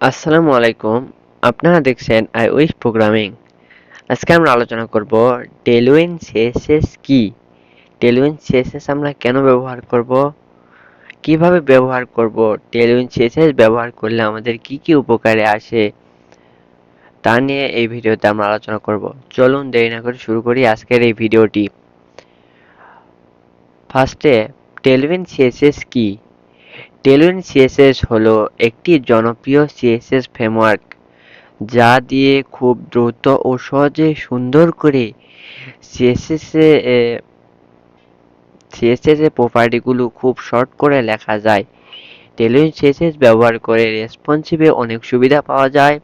আসসালামু আলাইকুম। আপনারা দেখছেন আই উইশ প্রোগ্রামিং। আজকে আমরা আলোচনা করব টেলউইন সিএসএস কি। টেলউইন সিএসএস আমরা কেন ব্যবহার করব, কিভাবে ব্যবহার করব, টেলউইন সিএসএস ব্যবহার করলে আমাদের কি কি উপকারে আসে তা নিয়ে এই ভিডিওতে আমরা আলোচনা করব। চলুন দেরি না করে শুরু করি আজকের এই ভিডিওটি। ফার্স্টে টেলউইন সিএসএস কি। টেলউইন সিএসএস হলো একটি জনপ্রিয় সিএসএস ফ্রেমওয়ার্ক যা দিয়ে খুব দ্রুত ও সহজে সুন্দর করে সিএসএস এর প্রপার্টিগুলো খুব শর্ট করে লেখা যায়। টেলউইন সিএসএস ব্যবহার করে রেসপন্সিভে অনেক সুবিধা পাওয়া যায়।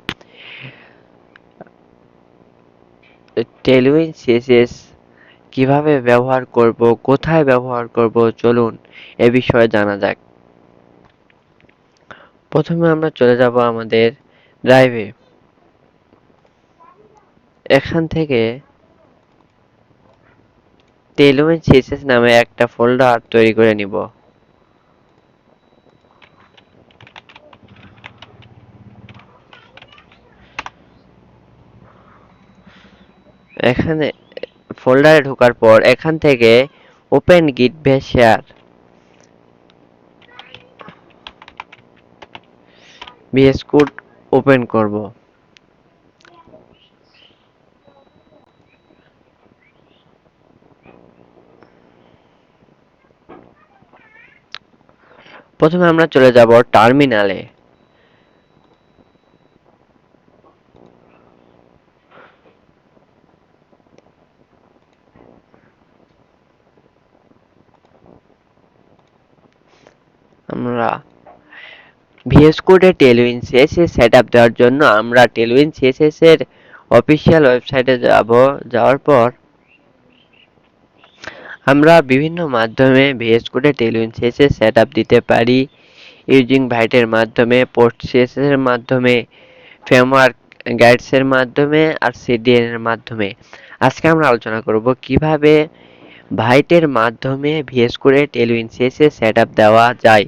টেলউইন সিএসএস কিভাবে ব্যবহার করব, কোথায় ব্যবহার করব, চলুন এ বিষয়ে জানা যাক। প্রথমে আমরা চলে যাব আমাদের ড্রাইভে। এখান থেকে টেলউইন সিএসএস নামে একটা ফোল্ডার তৈরি করে নিব। এখানে ফোল্ডারে ঢোকার পর এখান থেকে open Git Bash share VS Code open করব। প্রথমে আমরা চলে যাব টার্মিনালে। আমরা ভিএস কোডে টেলউইন সিএসএস সেটআপ দেওয়ার জন্য আমরা টেলউইন সিএসএস এর অফিসিয়াল ওয়েবসাইটে যাব। যাওয়ার পর আমরা বিভিন্ন মাধ্যমে ভিএস কোডে টেলউইন সিএসএস সেটআপ দিতে পারি। ইউজিং ভাইটের মাধ্যমে, পোস্ট সিএসএস এর মাধ্যমে, ফ্রেমওয়ার্ক গাইডস এর মাধ্যমে আর সিডিএন এর মাধ্যমে। আজকে আমরা আলোচনা করব কিভাবে ভাইটের মাধ্যমে ভিএস কোডে টেলউইন সিএসএস সেটআপ দেওয়া যায়।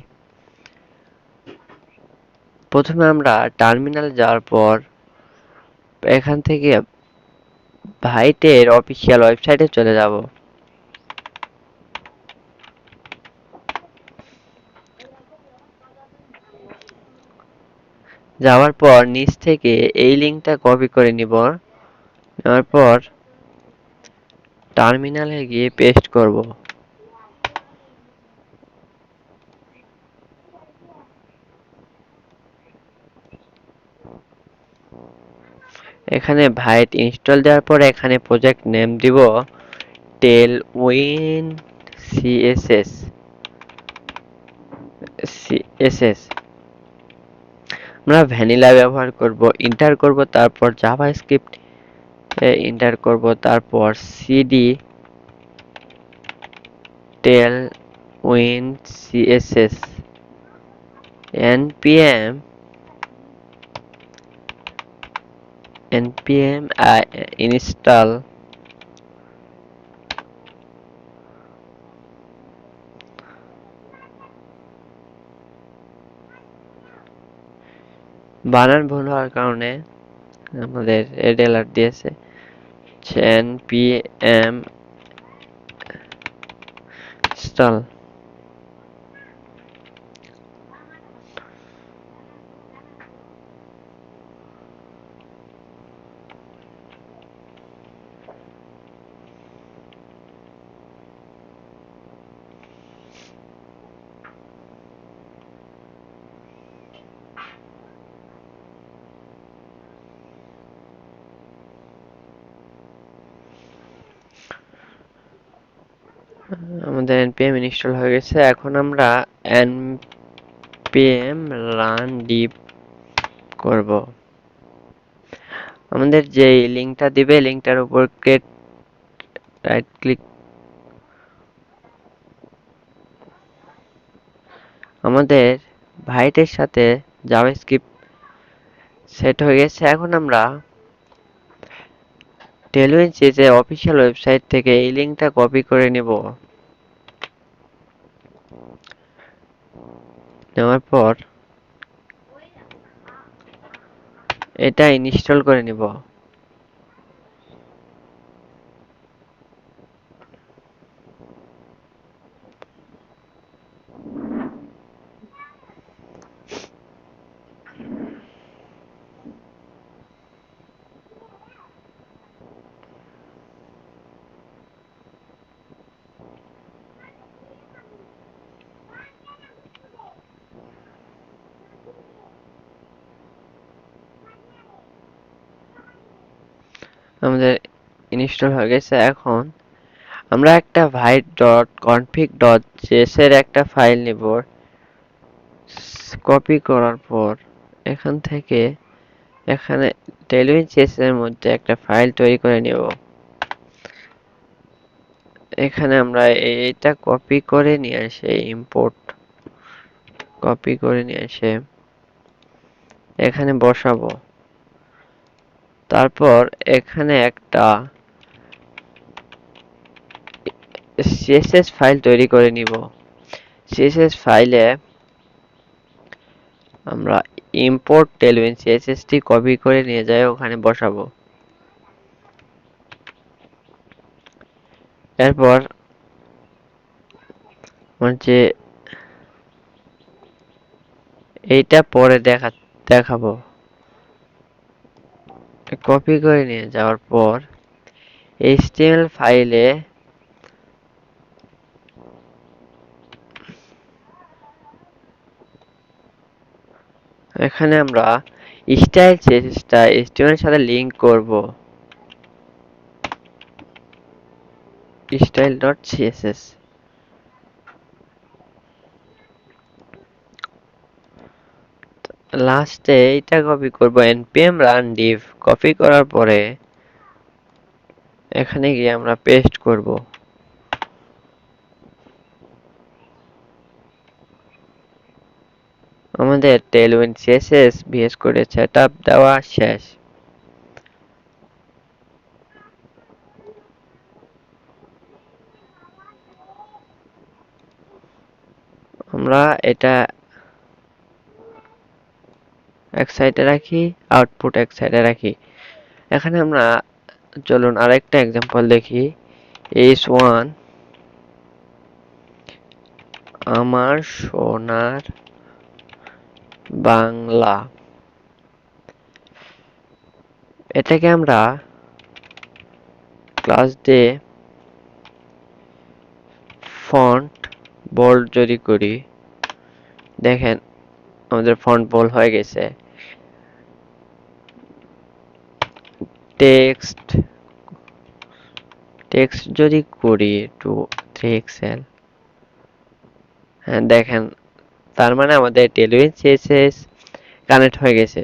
প্রথমে আমরা টার্মিনালে যাওয়ার পর এখান থেকে ভাইটের অফিসিয়াল ওয়েবসাইটে চলে যাব। যাওয়ার পর নিচ থেকে এই লিঙ্কটা কপি করে নিব। নেওয়ার পর টার্মিনালে গিয়ে পেস্ট করব। এখানে ভাইট ইনস্টল দেওয়ার পর এখানে প্রজেক্ট নেম দিব টেলউইন সিএসএস। আমরা ভ্যানিলা ব্যবহার করব, এন্টার করব, তারপর জাভাস্ক্রিপ্ট এন্টার করব, তারপর CD Tailwind CSS npm install বানান ভুল হওয়ার কারণে আমাদের রেড অ্যালার্ট দিয়েছে। npm install। আমাদের npm ইনস্টল হয়ে গেছে। এখন আমরা npm run dev করব। আমাদের যে লিংকটা দিবে লিংকটার উপর রাইট ক্লিক। আমাদের ভাইটের সাথে জাভাস্ক্রিপ্ট সেট হয়ে গেছে। এখন আমরা টেলউইন সিএসএস অফিসিয়াল ওয়েবসাইট থেকে এই লিংকটা কপি করে নেব। নেওয়ার পর এটা ইনস্টল করে নিব। আমাদের ইনস্টল হয়ে গেছে। এখন আমরা একটা void.config.js এর একটা ফাইল নিব। কপি করার পর এখান থেকে এখানে tailwind CSS এর মধ্যে একটা ফাইল তৈরি করে নেব। এখানে আমরা এইটা কপি করে নিয়ে আসে ইম্পোর্ট কপি করে নিয়ে এসে এখানে বসাবো। তারপর এখানে একটা CSS ফাইল তৈরি করে নিব। CSS ফাইলে আমরা ইম্পোর্ট tailwind CSS টি কপি করে নিয়ে যাই ওখানে বসাবো। এরপর যে এইটা পরে দেখাবো। কপি করে নিয়ে যাওয়ার পর HTML ফাইলে এখানে আমরা স্টাইল CSSটা HTML এর সাথে লিংক করব। style.css লাস্টে এইটা কপি করব npm run div কপি করার পরে এখানে গিয়ে আমরা পেস্ট করব। আমাদের tailwind CSS VS Code setup দেওয়া শেষ। আমরা এটা এক সাইডে রাখি, আউটপুট এক সাইডে রাখি। এখানে আমরা চলুন আরেকটা एग्जांपल দেখি। s1 আমার সোনার বাংলা, এটাকে আমরা ক্লাস দিয়ে ফন্ট বোল্ড যদি করি, দেখেন আমাদের ফন্ট বোল্ড হয়ে গেছে। টেক্সট যদি করি একটু 3 XL, হ্যাঁ দেখেন, তার মানে আমাদের tailwind CSS কানেক্ট হয়ে গেছে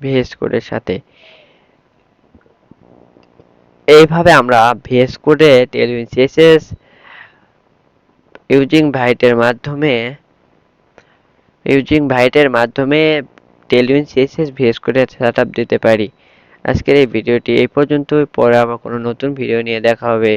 VS Code এর সাথে। এইভাবে আমরা VS Code এ tailwind CSS ইউজিং ভাইটের মাধ্যমে tailwind CSS VS Code এর সেটআপ দিতে পারি। আজকের এই ভিডিওটি এই পর্যন্তই। পরে আবার কোনো নতুন ভিডিও নিয়ে দেখা হবে।